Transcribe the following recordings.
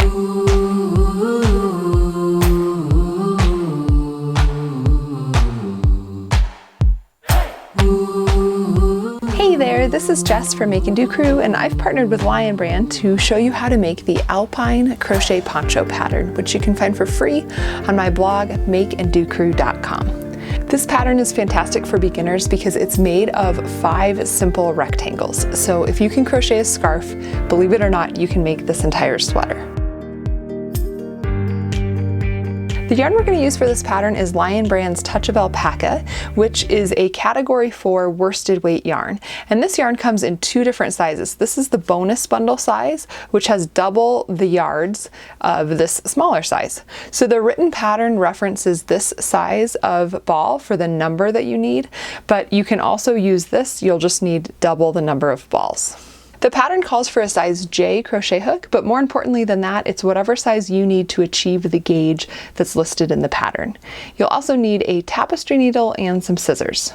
Hey there, this is Jess from Make and Do Crew, and I've partnered with Lion Brand to show you how to make the alpine crochet poncho pattern, which you can find for free on my blog, makeanddocrew.com. This pattern is fantastic for beginners because it's made of 5 simple rectangles. So if you can crochet a scarf, believe it or not, you can make this entire sweater. The yarn we're going to use for this pattern is Lion Brand's Touch of Alpaca, which is a category 4 worsted weight yarn. And this yarn comes in 2 different sizes. This is the bonus bundle size, which has double the yards of this smaller size. So the written pattern references this size of ball for the number that you need, but you can also use this. You'll just need double the number of balls. The pattern calls for a size J crochet hook, but more importantly than that, it's whatever size you need to achieve the gauge that's listed in the pattern. You'll also need a tapestry needle and some scissors.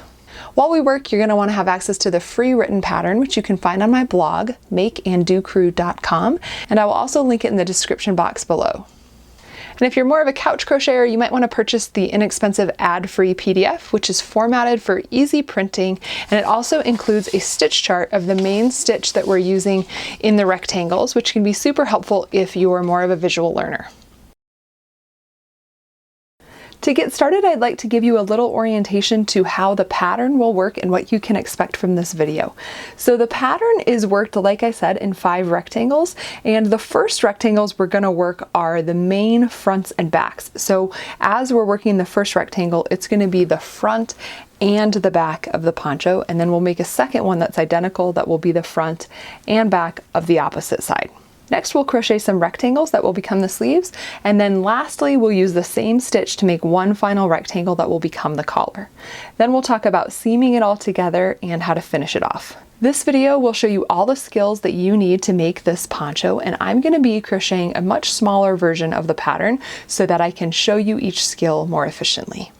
While we work, you're going to want to have access to the free written pattern, which you can find on my blog, makeanddocrew.com, and I will also link it in the description box below. And if you're more of a couch crocheter, you might want to purchase the inexpensive ad-free PDF, which is formatted for easy printing, and it also includes a stitch chart of the main stitch that we're using in the rectangles, which can be super helpful if you're more of a visual learner. To get started, I'd like to give you a little orientation to how the pattern will work and what you can expect from this video. So the pattern is worked, like I said, in 5 rectangles, and the first rectangles we're going to work are the main fronts and backs. So as we're working the first rectangle, it's going to be the front and the back of the poncho, and then we'll make a second one that's identical that will be the front and back of the opposite side. Next, we'll crochet some rectangles that will become the sleeves, and then lastly we'll use the same stitch to make one final rectangle that will become the collar. Then we'll talk about seaming it all together and how to finish it off. This video will show you all the skills that you need to make this poncho, and I'm going to be crocheting a much smaller version of the pattern so that I can show you each skill more efficiently.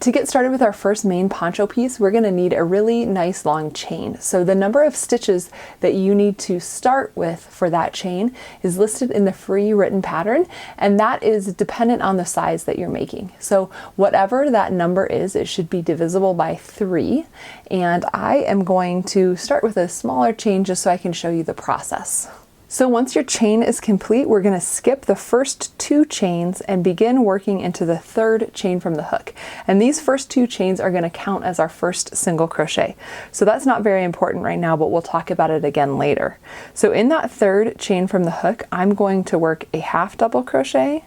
To get started with our first main poncho piece, we're going to need a really nice long chain. So the number of stitches that you need to start with for that chain is listed in the free written pattern, and that is dependent on the size that you're making. So whatever that number is, it should be divisible by 3, and I am going to start with a smaller chain just so I can show you the process. So once your chain is complete, we're going to skip the first 2 chains and begin working into the 3rd chain from the hook. And these first 2 chains are going to count as our first single crochet. So that's not very important right now, but we'll talk about it again later. So in that 3rd chain from the hook, I'm going to work a half double crochet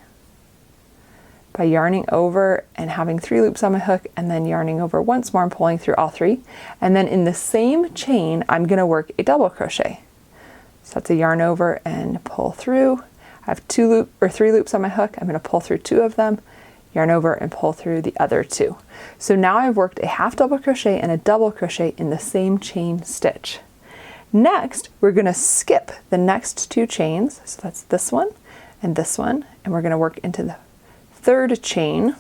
by yarning over and having 3 loops on my hook, and then yarning over once more and pulling through all 3. And then in the same chain, I'm going to work a double crochet. So that's a yarn over and pull through. I have 3 loops on my hook. I'm going to pull through 2 of them, yarn over and pull through the other 2. So now I've worked a half double crochet and a double crochet in the same chain stitch. Next, we're going to skip the next 2 chains. So that's this one, and we're going to work into the 3rd chain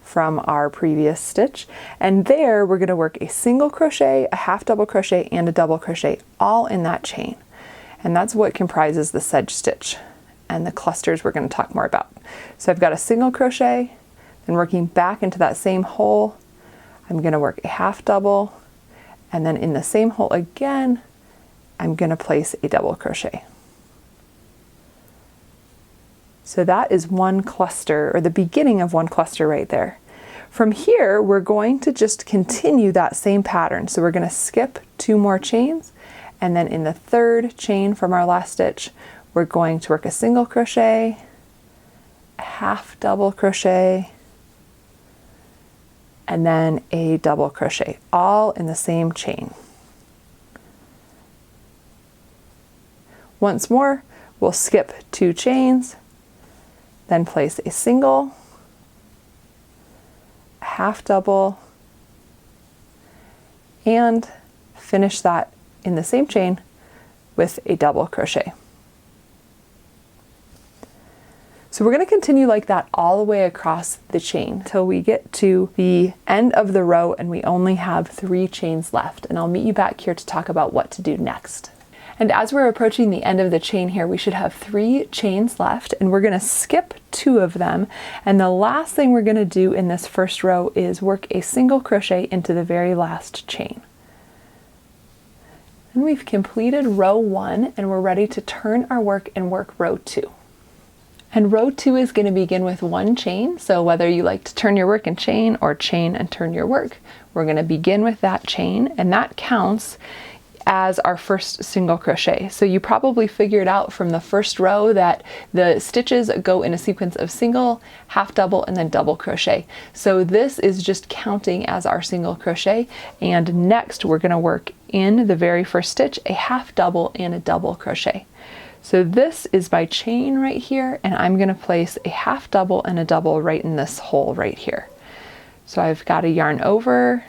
from our previous stitch, and there we're going to work a single crochet, a half double crochet, and a double crochet all in that chain, and that's what comprises the sedge stitch and the clusters we're going to talk more about. So I've got a single crochet, then working back into that same hole, I'm going to work a half double, and then in the same hole again I'm going to place a double crochet. So that is one cluster, or the beginning of one cluster right there. From here, we're going to just continue that same pattern. So we're going to skip 2 more chains, and then in the 3rd chain from our last stitch, we're going to work a single crochet, a half double crochet, and then a double crochet, all in the same chain. Once more, we'll skip 2 chains, then place a single, a half double, and finish that in the same chain with a double crochet. So we're going to continue like that all the way across the chain till we get to the end of the row and we only have 3 chains left, and I'll meet you back here to talk about what to do next. And as we're approaching the end of the chain here, we should have 3 chains left, and we're going to skip 2 of them. And the last thing we're going to do in this first row is work a single crochet into the very last chain. And we've completed row 1, and we're ready to turn our work and work row 2. And row 2 is going to begin with 1 chain, so whether you like to turn your work and chain or chain and turn your work, we're going to begin with that chain, and that counts as our first single crochet. So you probably figured out from the first row that the stitches go in a sequence of single, half double, and then double crochet. So this is just counting as our single crochet, and next we're going to work in the very first stitch a half double and a double crochet. So this is my chain right here, and I'm going to place a half double and a double right in this hole right here. So I've got a yarn over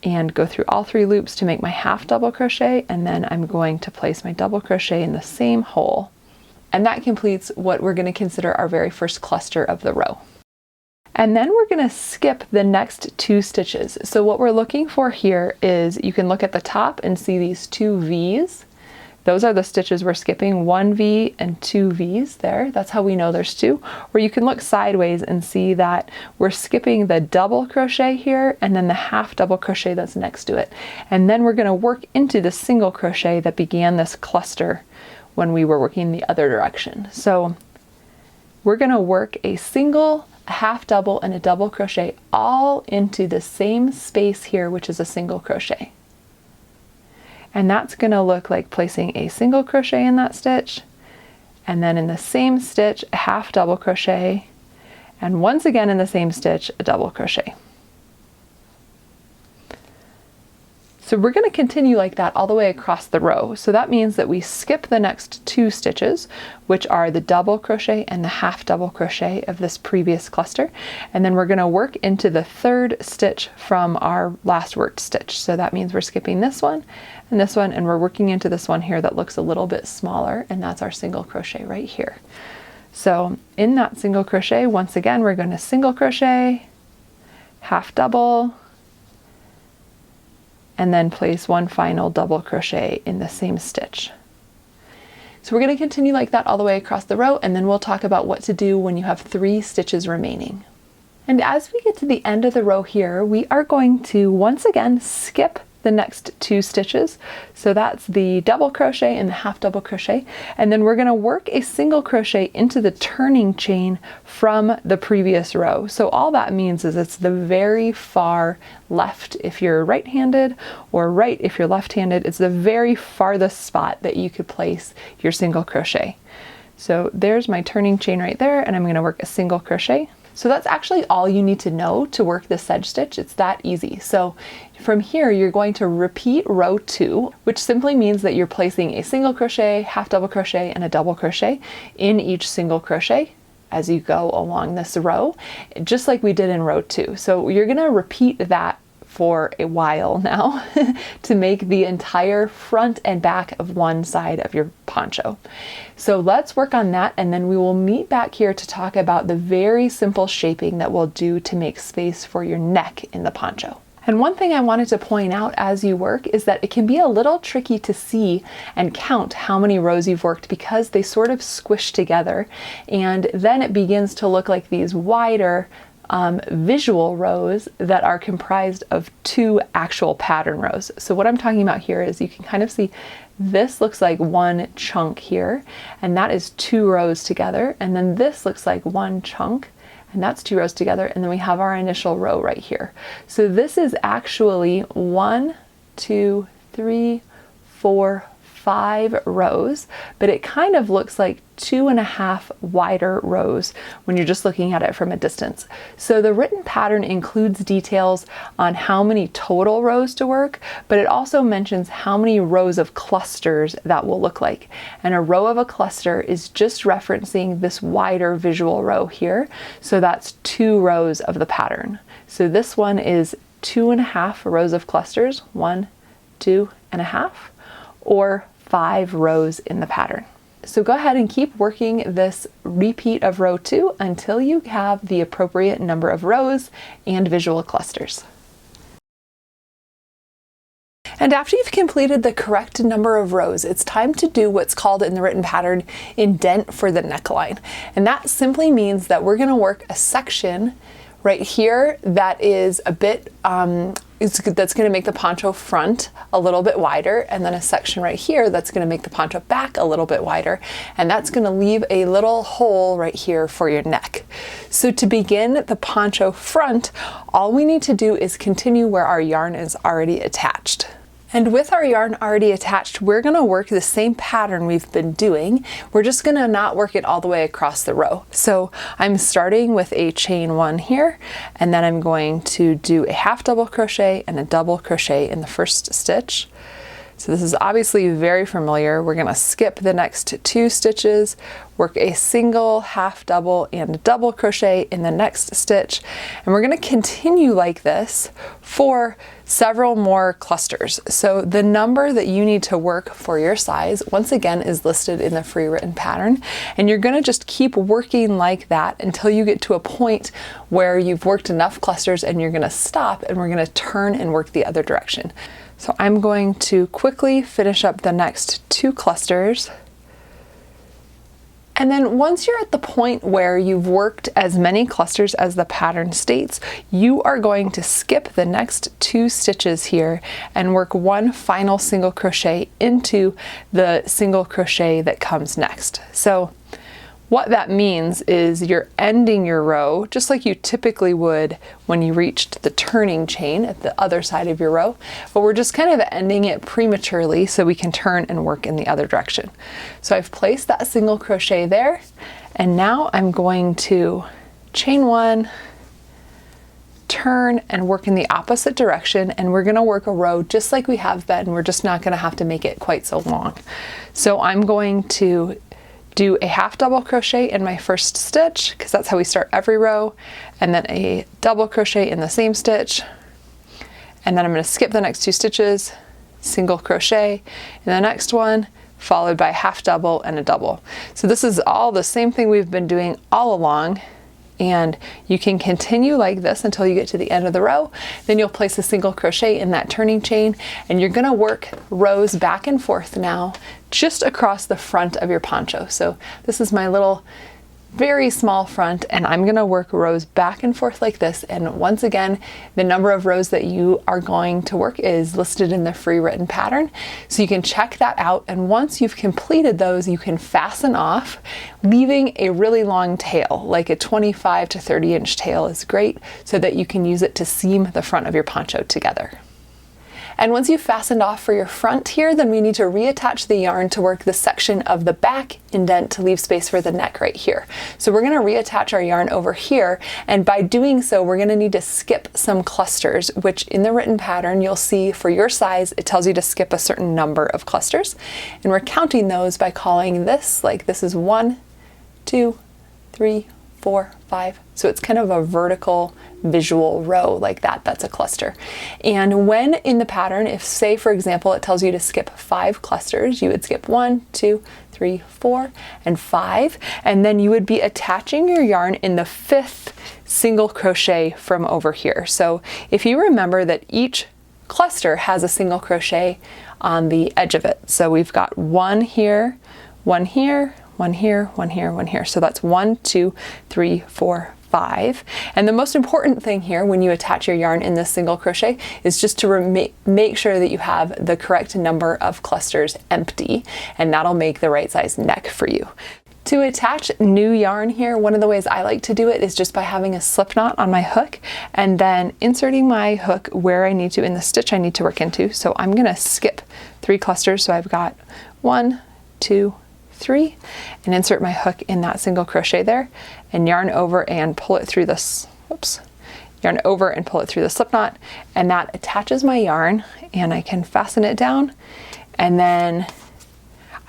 and go through all 3 loops to make my half double crochet, and then I'm going to place my double crochet in the same hole. And that completes what we're going to consider our very first cluster of the row. And then we're going to skip the next 2 stitches. So what we're looking for here is, you can look at the top and see these 2 V's. Those are the stitches we're skipping, 1 V and 2 V's there. That's how we know there's 2. Or you can look sideways and see that we're skipping the double crochet here and then the half double crochet that's next to it. And then we're going to work into the single crochet that began this cluster when we were working the other direction. So we're going to work a single, a half double, and a double crochet all into the same space here, which is a single crochet. And that's going to look like placing a single crochet in that stitch, and then in the same stitch a half double crochet, and once again in the same stitch a double crochet. So we're going to continue like that all the way across the row. So that means that we skip the next 2 stitches, which are the double crochet and the half double crochet of this previous cluster. And then we're going to work into the 3rd stitch from our last worked stitch. So that means we're skipping this one, and we're working into this one here that looks a little bit smaller, and that's our single crochet right here. So in that single crochet, once again, we're going to single crochet, half double, and then place 1 final double crochet in the same stitch. So we're going to continue like that all the way across the row, and then we'll talk about what to do when you have 3 stitches remaining. And as we get to the end of the row here, we are going to once again skip the next 2 stitches. So that's the double crochet and the half double crochet, and then we're going to work a single crochet into the turning chain from the previous row. So all that means is it's the very far left if you're right-handed, or right if you're left-handed. It's the very farthest spot that you could place your single crochet. So there's my turning chain right there, and I'm going to work a single crochet. So that's actually all you need to know to work this edge stitch. It's that easy. So from here, you're going to repeat row 2, which simply means that you're placing a single crochet, half double crochet, and a double crochet in each single crochet as you go along this row, just like we did in row 2. So you're going to repeat that for a while now to make the entire front and back of one side of your poncho. So let's work on that, and then we will meet back here to talk about the very simple shaping that we'll do to make space for your neck in the poncho. And one thing I wanted to point out as you work is that it can be a little tricky to see and count how many rows you've worked, because they sort of squish together, and then it begins to look like these wider visual rows that are comprised of 2 actual pattern rows. So what I'm talking about here is, you can kind of see this looks like 1 chunk here, and that is 2 rows together, and then this looks like 1 chunk, and that's 2 rows together, and then we have our initial row right here. So this is actually 1, 2, 3, 4, 5 rows, but it kind of looks like 2.5 wider rows when you're just looking at it from a distance. So the written pattern includes details on how many total rows to work, but it also mentions how many rows of clusters that will look like. And a row of a cluster is just referencing this wider visual row here. So that's 2 rows of the pattern. So this one is 2.5 rows of clusters, 1, 2.5, or 5 rows in the pattern. So go ahead and keep working this repeat of row 2 until you have the appropriate number of rows and visual clusters. And after you've completed the correct number of rows, it's time to do what's called in the written pattern indent for the neckline. And that simply means that we're going to work a section right here that is a bit, that's going to make the poncho front a little bit wider, and then a section right here that's going to make the poncho back a little bit wider, and that's going to leave a little hole right here for your neck. So to begin the poncho front, all we need to do is continue where our yarn is already attached. And with our yarn already attached, we're going to work the same pattern we've been doing. We're just going to not work it all the way across the row. So I'm starting with a chain 1 here, and then I'm going to do a half double crochet and a double crochet in the first stitch. So this is obviously very familiar. We're going to skip the next 2 stitches, work a single, half double, and a double crochet in the next stitch, and we're going to continue like this for several more clusters. So the number that you need to work for your size, once again, is listed in the free written pattern, and you're going to just keep working like that until you get to a point where you've worked enough clusters and you're going to stop, and we're going to turn and work the other direction. So I'm going to quickly finish up the next 2 clusters. And then once you're at the point where you've worked as many clusters as the pattern states, you are going to skip the next 2 stitches here and work 1 final single crochet into the single crochet that comes next. So what that means is you're ending your row just like you typically would when you reached the turning chain at the other side of your row, but we're just kind of ending it prematurely so we can turn and work in the other direction. So I've placed that single crochet there, and now I'm going to chain 1, turn, and work in the opposite direction, and we're going to work a row just like we have been. We're just not going to have to make it quite so long. So I'm going to do a half double crochet in my first stitch, because that's how we start every row, and then a double crochet in the same stitch, and then I'm going to skip the next 2 stitches, single crochet in the next one, followed by half double and a double. So this is all the same thing we've been doing all along, and you can continue like this until you get to the end of the row. Then you'll place a single crochet in that turning chain, and you're going to work rows back and forth now just across the front of your poncho. So this is my little very small front, and I'm going to work rows back and forth like this. And once again, the number of rows that you are going to work is listed in the free written pattern, so you can check that out. And once you've completed those, you can fasten off, leaving a really long tail, like a 25 to 30 inch tail is great, so that you can use it to seam the front of your poncho together. And once you've fastened off for your front here, then we need to reattach the yarn to work the section of the back indent to leave space for the neck right here. So we're going to reattach our yarn over here, and by doing so, we're going to need to skip some clusters, which in the written pattern you'll see for your size, it tells you to skip a certain number of clusters. And we're counting those by calling this, like this is 1, 2, 3, 4, 5. So it's kind of a vertical visual row like that. That's a cluster. And when in the pattern, if say for example it tells you to skip 5 clusters, you would skip 1, 2, 3, 4, and 5, and then you would be attaching your yarn in the 5th single crochet from over here. So if you remember that each cluster has a single crochet on the edge of it. So we've got 1 here, 1 here, 1 here, 1 here, 1 here. So that's 1, 2, 3, 4, 5. And the most important thing here when you attach your yarn in this single crochet is just to make sure that you have the correct number of clusters empty, and that'll make the right size neck for you. To attach new yarn here, one of the ways I like to do it is just by having a slip knot on my hook and then inserting my hook where I need to in the stitch I need to work into. So I'm going to skip 3 clusters. So I've got 1, 2, 3, and insert my hook in that single crochet there, and yarn over and pull it through this, yarn over and pull it through the slip knot, and that attaches my yarn, and I can fasten it down. And then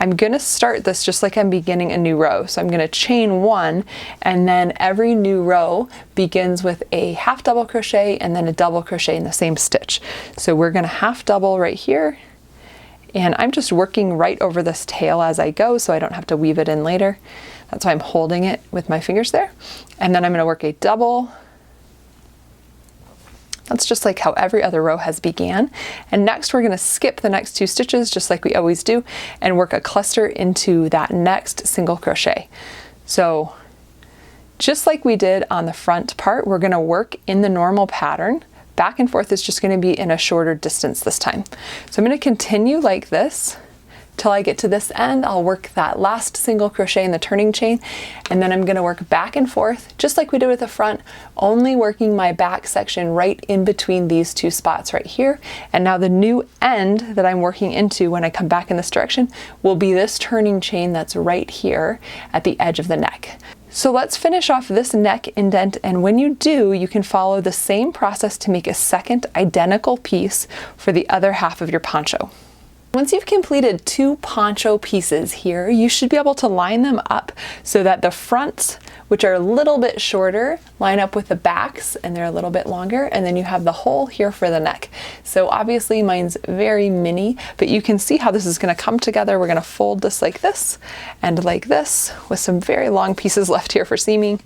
I'm going to start this just like I'm beginning a new row. So I'm going to chain 1, and then every new row begins with a half double crochet and then a double crochet in the same stitch. So we're going to half double right here, and I'm just working right over this tail as I go so I don't have to weave it in later. That's why I'm holding it with my fingers there. And then I'm going to work a double, That's just like how every other row has began. And next we're going to skip the next 2 stitches just like we always do and work a cluster into that next single crochet. So just like we did on the front part, we're going to work in the normal pattern. Back and forth is just going to be in a shorter distance this time. So I'm going to continue like this till I get to this end. I'll work that last single crochet in the turning chain, and then I'm going to work back and forth just like we did with the front, only working my back section right in between these 2 spots right here. And now the new end that I'm working into when I come back in this direction will be this turning chain that's right here at the edge of the neck. So let's finish off this neck indent, and when you do, you can follow the same process to make a second identical piece for the other half of your poncho. Once you've completed 2 poncho pieces here, you should be able to line them up so that the fronts, which are a little bit shorter, line up with the backs and they're a little bit longer, and then you have the hole here for the neck. So obviously mine's very mini, but you can see how this is going to come together. We're going to fold this and like this with some very long pieces left here for seaming,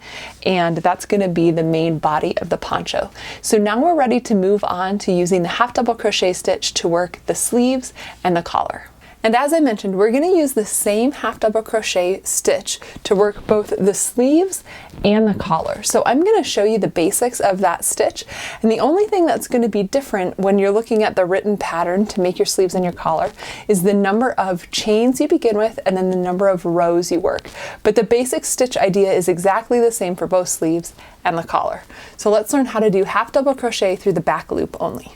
and that's going to be the main body of the poncho. So now we're ready to move on to using the half double crochet stitch to work the sleeves and the collar. And as I mentioned, we're going to use the same half double crochet stitch to work both the sleeves and the collar. So I'm going to show you the basics of that stitch, and the only thing that's going to be different when you're looking at the written pattern to make your sleeves and your collar is the number of chains you begin with and then the number of rows you work. But the basic stitch idea is exactly the same for both sleeves and the collar. So let's learn how to do half double crochet through the back loop only.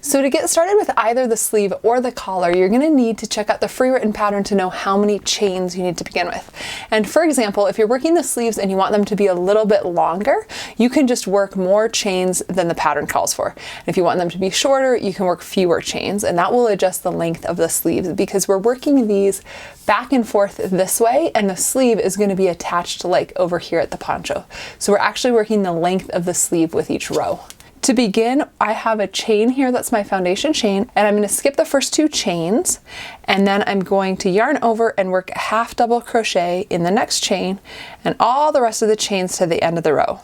So to get started with either the sleeve or the collar, you're going to need to check out the free written pattern to know how many chains you need to begin with. And for example, if you're working the sleeves and you want them to be a little bit longer, you can just work more chains than the pattern calls for. And if you want them to be shorter, you can work fewer chains, and that will adjust the length of the sleeves because we're working these back and forth this way, and the sleeve is going to be attached like over here at the poncho. So we're actually working the length of the sleeve with each row. To begin, I have a chain here that's my foundation chain, and I'm going to skip the first 2 chains, and then I'm going to yarn over and work a half double crochet in the next chain and all the rest of the chains to the end of the row.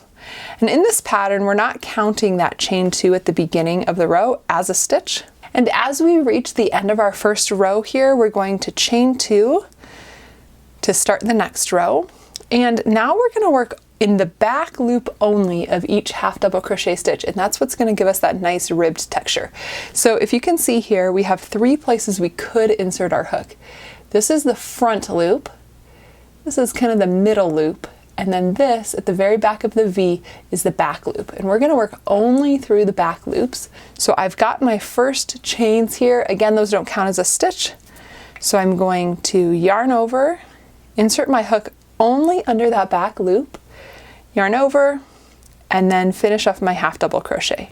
And in this pattern, we're not counting that chain 2 at the beginning of the row as a stitch. And as we reach the end of our first row here, we're going to chain 2 to start the next row. And now we're going to work in the back loop only of each half double crochet stitch, and that's what's going to give us that nice ribbed texture. So if you can see here, we have 3 places we could insert our hook. This is the front loop, this is kind of the middle loop, and then this at the very back of the V is the back loop, and we're going to work only through the back loops. So I've got my first chains here. Again, those don't count as a stitch, so I'm going to yarn over, insert my hook only under that back loop, yarn over, and then finish off my half double crochet.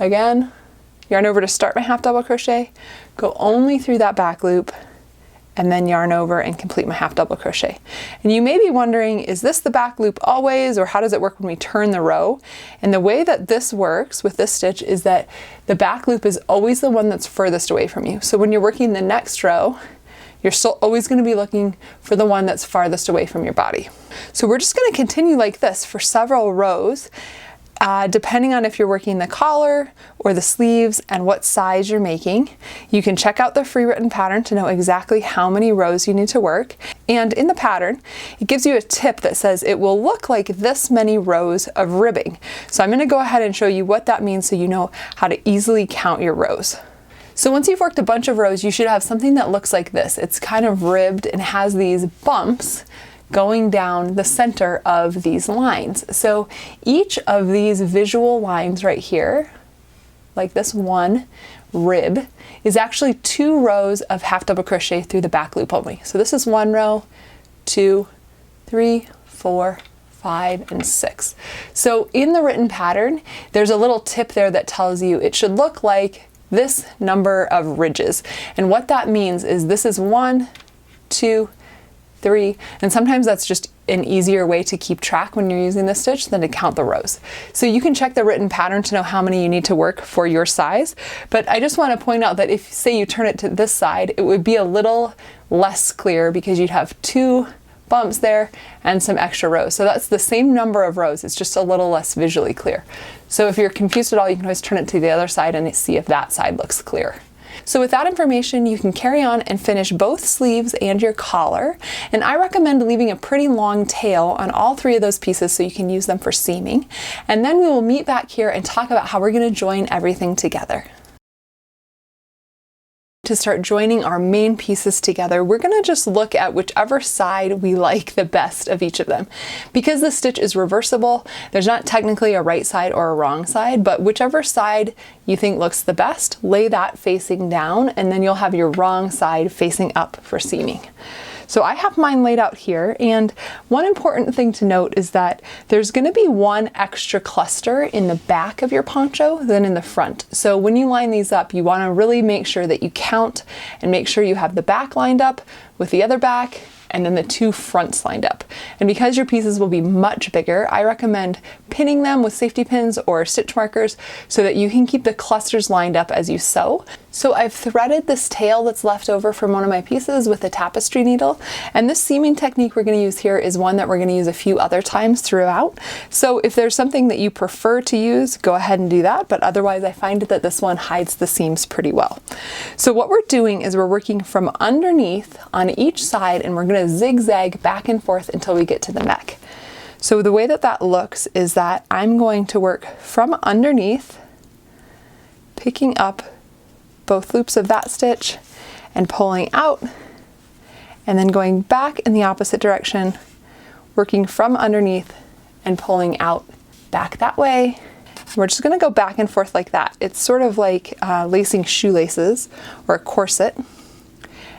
Again, yarn over to start my half double crochet, go only through that back loop, and then yarn over and complete my half double crochet. And you may be wondering, is this the back loop always, or how does it work when we turn the row? And the way that this works with this stitch is that the back loop is always the one that's furthest away from you. So when you're working the next row, you're still always going to be looking for the one that's farthest away from your body. So we're just going to continue like this for several rows, depending on if you're working the collar or the sleeves and what size you're making. You can check out the free written pattern to know exactly how many rows you need to work. And in the pattern, it gives you a tip that says it will look like this many rows of ribbing. So I'm going to go ahead and show you what that means so you know how to easily count your rows. So once you've worked a bunch of rows, you should have something that looks like this. It's kind of ribbed and has these bumps going down the center of these lines. So each of these visual lines right here, like this one rib, is actually 2 rows of half double crochet through the back loop only. So this is 1 row, 2, 3, 4, 5, and 6. So in the written pattern, there's a little tip there that tells you it should look like this number of ridges. And what that means is this is 1, 2, 3, and sometimes that's just an easier way to keep track when you're using this stitch than to count the rows. So you can check the written pattern to know how many you need to work for your size, but I just want to point out that if, say, you turn it to this side, it would be a little less clear because you'd have 2 bumps there and some extra rows. So that's the same number of rows, it's just a little less visually clear. So if you're confused at all, you can always turn it to the other side and see if that side looks clear. So with that information, you can carry on and finish both sleeves and your collar. And I recommend leaving a pretty long tail on all three of those pieces so you can use them for seaming. And then we will meet back here and talk about how we're going to join everything together. To start joining our main pieces together, we're going to just look at whichever side we like the best of each of them. Because the stitch is reversible, there's not technically a right side or a wrong side, but whichever side you think looks the best, lay that facing down, and then you'll have your wrong side facing up for seaming. So I have mine laid out here, and one important thing to note is that there's going to be one extra cluster in the back of your poncho than in the front. So when you line these up, you want to really make sure that you count and make sure you have the back lined up with the other back and then the two fronts lined up. And because your pieces will be much bigger, I recommend pinning them with safety pins or stitch markers so that you can keep the clusters lined up as you sew. So I've threaded this tail that's left over from one of my pieces with a tapestry needle, and this seaming technique we're going to use here is one that we're going to use a few other times throughout. So if there's something that you prefer to use, go ahead and do that, but otherwise I find that this one hides the seams pretty well. So what we're doing is we're working from underneath on each side, and we're going to zigzag back and forth until we get to the neck. So the way that that looks is that I'm going to work from underneath, picking up both loops of that stitch and pulling out, and then going back in the opposite direction, working from underneath and pulling out back that way. We're just going to go back and forth like that. It's sort of like lacing shoelaces or a corset.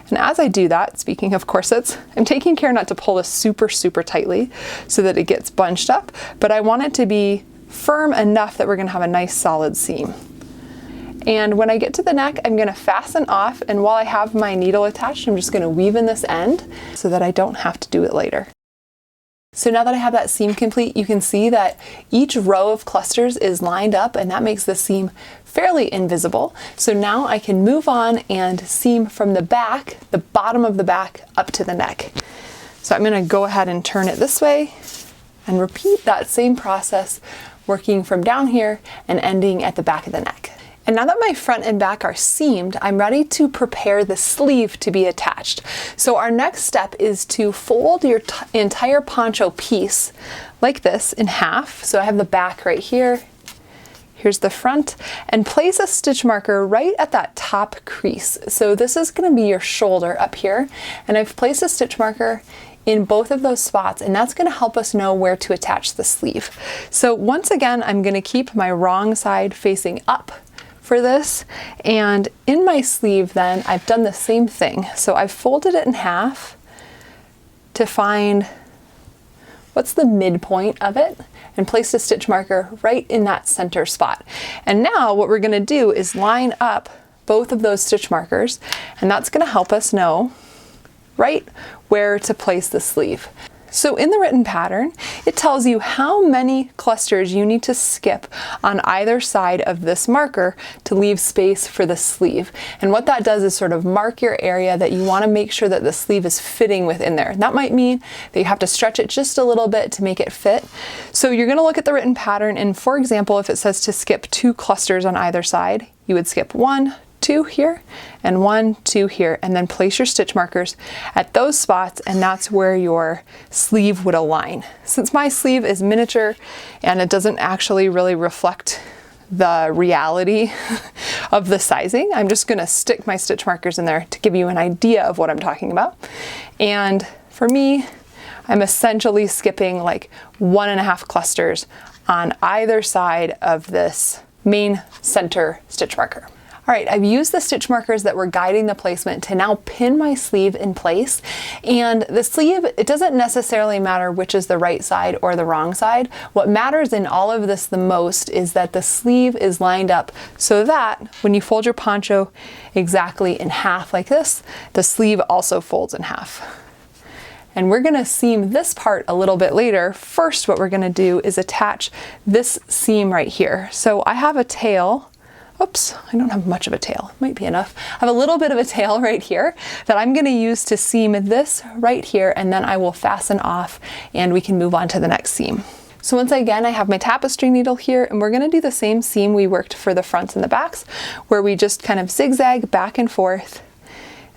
And as I do that, speaking of corsets, I'm taking care not to pull this super tightly so that it gets bunched up, but I want it to be firm enough that we're going to have a nice solid seam. And when I get to the neck, I'm going to fasten off, and while I have my needle attached, I'm just going to weave in this end so that I don't have to do it later. So now that I have that seam complete, you can see that each row of clusters is lined up, and that makes the seam fairly invisible. So now I can move on and seam from the back, the bottom of the back, up to the neck. So I'm going to go ahead and turn it this way and repeat that same process, working from down here and ending at the back of the neck. And now that my front and back are seamed, I'm ready to prepare the sleeve to be attached. So our next step is to fold your entire poncho piece like this in half. So I have the back right here, here's the front, and place a stitch marker right at that top crease. So this is going to be your shoulder up here, and I've placed a stitch marker in both of those spots, and that's going to help us know where to attach the sleeve. So once again, I'm going to keep my wrong side facing up for this, and in my sleeve then I've done the same thing. So I've folded it in half to find what's the midpoint of it and placed a stitch marker right in that center spot. And now what we're going to do is line up both of those stitch markers, and that's going to help us know right where to place the sleeve. So in the written pattern, it tells you how many clusters you need to skip on either side of this marker to leave space for the sleeve. And what that does is sort of mark your area that you want to make sure that the sleeve is fitting within there. That might mean that you have to stretch it just a little bit to make it fit. So you're going to look at the written pattern, and for example, if it says to skip 2 clusters on either side, you would skip 1, 2 here, and 1, 2 here, and then place your stitch markers at those spots, and that's where your sleeve would align. Since my sleeve is miniature and it doesn't actually really reflect the reality of the sizing, I'm just going to stick my stitch markers in there to give you an idea of what I'm talking about. And for me, I'm essentially skipping like 1.5 clusters on either side of this main center stitch marker. All right, I've used the stitch markers that were guiding the placement to now pin my sleeve in place. And the sleeve, it doesn't necessarily matter which is the right side or the wrong side. What matters in all of this the most is that the sleeve is lined up so that when you fold your poncho exactly in half like this, the sleeve also folds in half. And we're gonna seam this part a little bit later. First, what we're gonna do is attach this seam right here. So I have a tail Oops, I don't have much of a tail. Might be enough. I have a little bit of a tail right here that I'm going to use to seam this right here, and then I will fasten off and we can move on to the next seam. So once again, I have my tapestry needle here, and we're going to do the same seam we worked for the fronts and the backs, where we just kind of zigzag back and forth.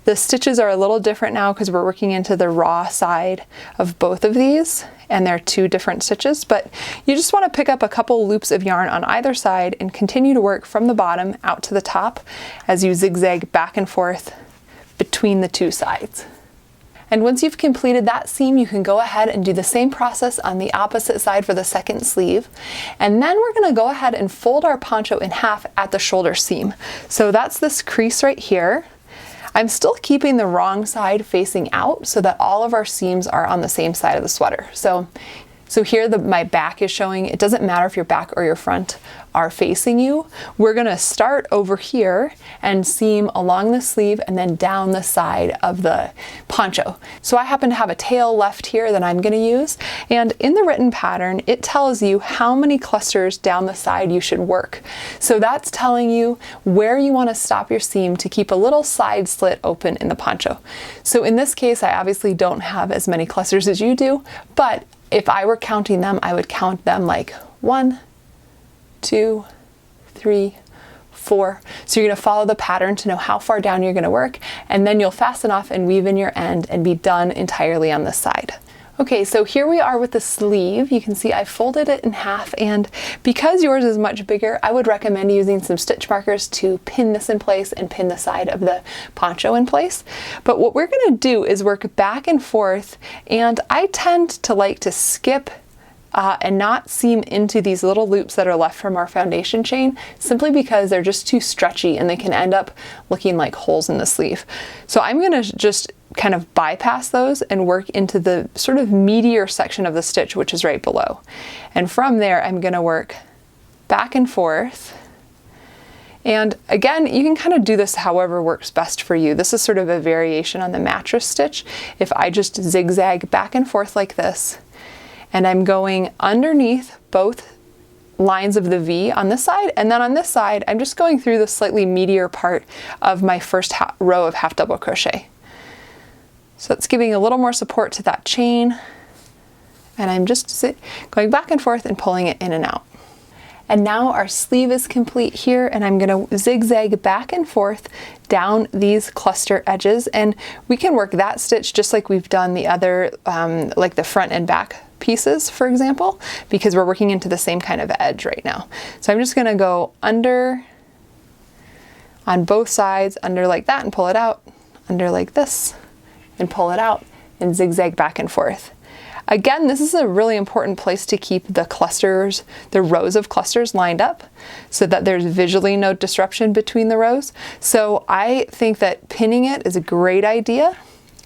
The stitches are a little different now because we're working into the raw side of both of these, and they're two different stitches, but you just want to pick up a couple loops of yarn on either side and continue to work from the bottom out to the top as you zigzag back and forth between the two sides. And once you've completed that seam, you can go ahead and do the same process on the opposite side for the second sleeve. And then we're going to go ahead and fold our poncho in half at the shoulder seam. So that's this crease right here. I'm still keeping the wrong side facing out so that all of our seams are on the same side of the sweater. So here my back is showing. It doesn't matter if your back or your front are facing you. We're gonna start over here and seam along the sleeve and then down the side of the poncho. So I happen to have a tail left here that I'm gonna use. And in the written pattern, it tells you how many clusters down the side you should work. So that's telling you where you wanna stop your seam to keep a little side slit open in the poncho. So in this case, I obviously don't have as many clusters as you do, but if I were counting them, I would count them like 1, 2, 3, 4. So you're going to follow the pattern to know how far down you're going to work, and then you'll fasten off and weave in your end and be done entirely on this side. Okay, so here we are with the sleeve. You can see I folded it in half, and because yours is much bigger, I would recommend using some stitch markers to pin this in place and pin the side of the poncho in place. But what we're going to do is work back and forth, and I tend to like to skip and not seam into these little loops that are left from our foundation chain, simply because they're just too stretchy and they can end up looking like holes in the sleeve. So I'm going to just kind of bypass those and work into the sort of meteor section of the stitch, which is right below. And from there, I'm going to work back and forth. And again, you can kind of do this however works best for you. This is sort of a variation on the mattress stitch. If I just zigzag back and forth like this, and I'm going underneath both lines of the V on this side, and then on this side, I'm just going through the slightly meteor part of my first row of half double crochet. So it's giving a little more support to that chain, and I'm just going back and forth and pulling it in and out. And now our sleeve is complete here, and I'm going to zigzag back and forth down these cluster edges, and we can work that stitch just like we've done the other, like the front and back pieces, for example, because we're working into the same kind of edge right now. So I'm just going to go under on both sides, under like that and pull it out, under like this and pull it out, and zigzag back and forth. Again, this is a really important place to keep the clusters, the rows of clusters lined up so that there's visually no disruption between the rows. So I think that pinning it is a great idea.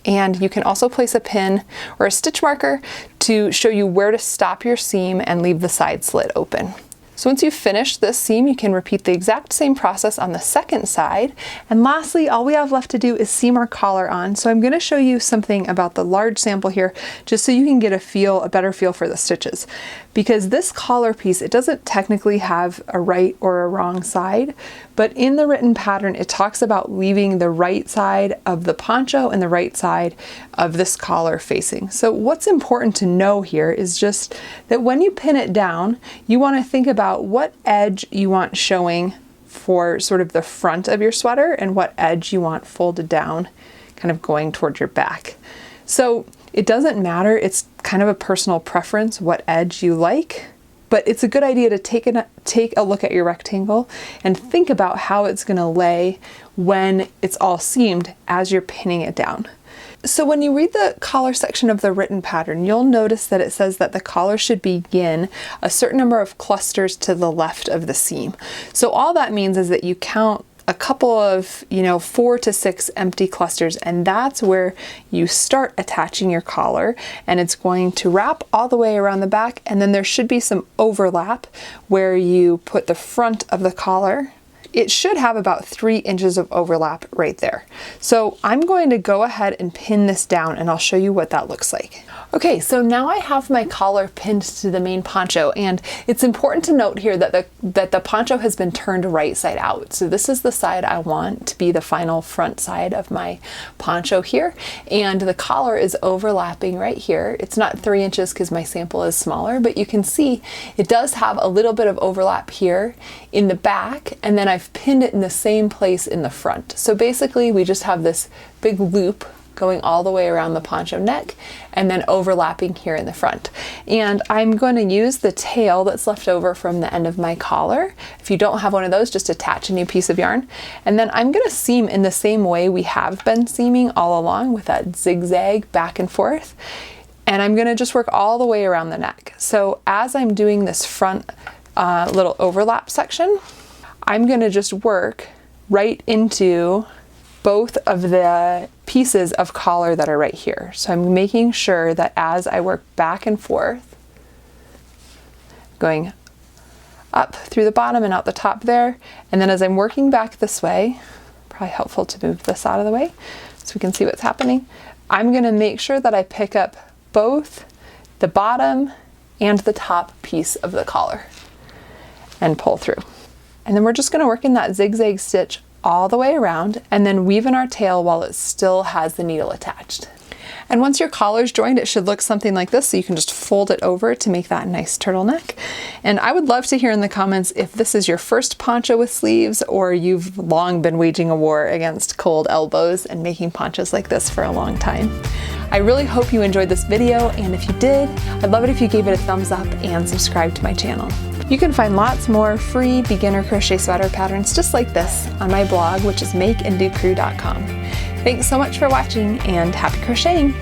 And you can also place a pin or a stitch marker to show you where to stop your seam and leave the side slit open. So once you've finished this seam, you can repeat the exact same process on the second side. And lastly, all we have left to do is seam our collar on. So I'm going to show you something about the large sample here, just so you can get a better feel for the stitches. Because this collar piece, it doesn't technically have a right or a wrong side, but in the written pattern, it talks about leaving the right side of the poncho and the right side of this collar facing. So what's important to know here is just that when you pin it down, you want to think about what edge you want showing for sort of the front of your sweater and what edge you want folded down, kind of going towards your back. So it doesn't matter, it's kind of a personal preference what edge you like, but it's a good idea to take a look at your rectangle and think about how it's going to lay when it's all seamed as you're pinning it down. So when you read the collar section of the written pattern, you'll notice that it says that the collar should begin a certain number of clusters to the left of the seam. So all that means is that you count a couple of, 4 to 6 empty clusters, and that's where you start attaching your collar, and it's going to wrap all the way around the back, and then there should be some overlap where you put the front of the collar it should have about 3 inches of overlap right there. So I'm going to go ahead and pin this down and I'll show you what that looks like. Okay, so now I have my collar pinned to the main poncho, and it's important to note here that the poncho has been turned right side out. So this is the side I want to be the final front side of my poncho here, and the collar is overlapping right here. It's not 3 inches because my sample is smaller, but you can see it does have a little bit of overlap here in the back, and then I've pinned it in the same place in the front. So basically we just have this big loop going all the way around the poncho neck and then overlapping here in the front. And I'm going to use the tail that's left over from the end of my collar. If you don't have one of those, just attach a new piece of yarn. And then I'm going to seam in the same way we have been seaming all along, with that zigzag back and forth. And I'm going to just work all the way around the neck. So as I'm doing this front little overlap section, I'm going to just work right into both of the pieces of collar that are right here. So I'm making sure that as I work back and forth, going up through the bottom and out the top there, and then as I'm working back this way, probably helpful to move this out of the way so we can see what's happening, I'm going to make sure that I pick up both the bottom and the top piece of the collar and pull through. And then we're just going to work in that zigzag stitch all the way around and then weave in our tail while it still has the needle attached. And once your collar's joined, it should look something like this, so you can just fold it over to make that nice turtleneck. And I would love to hear in the comments if this is your first poncho with sleeves, or you've long been waging a war against cold elbows and making ponchos like this for a long time. I really hope you enjoyed this video, and if you did, I'd love it if you gave it a thumbs up and subscribe to my channel. You can find lots more free beginner crochet sweater patterns just like this on my blog, which is makeanddocrew.com. Thanks so much for watching, and happy crocheting!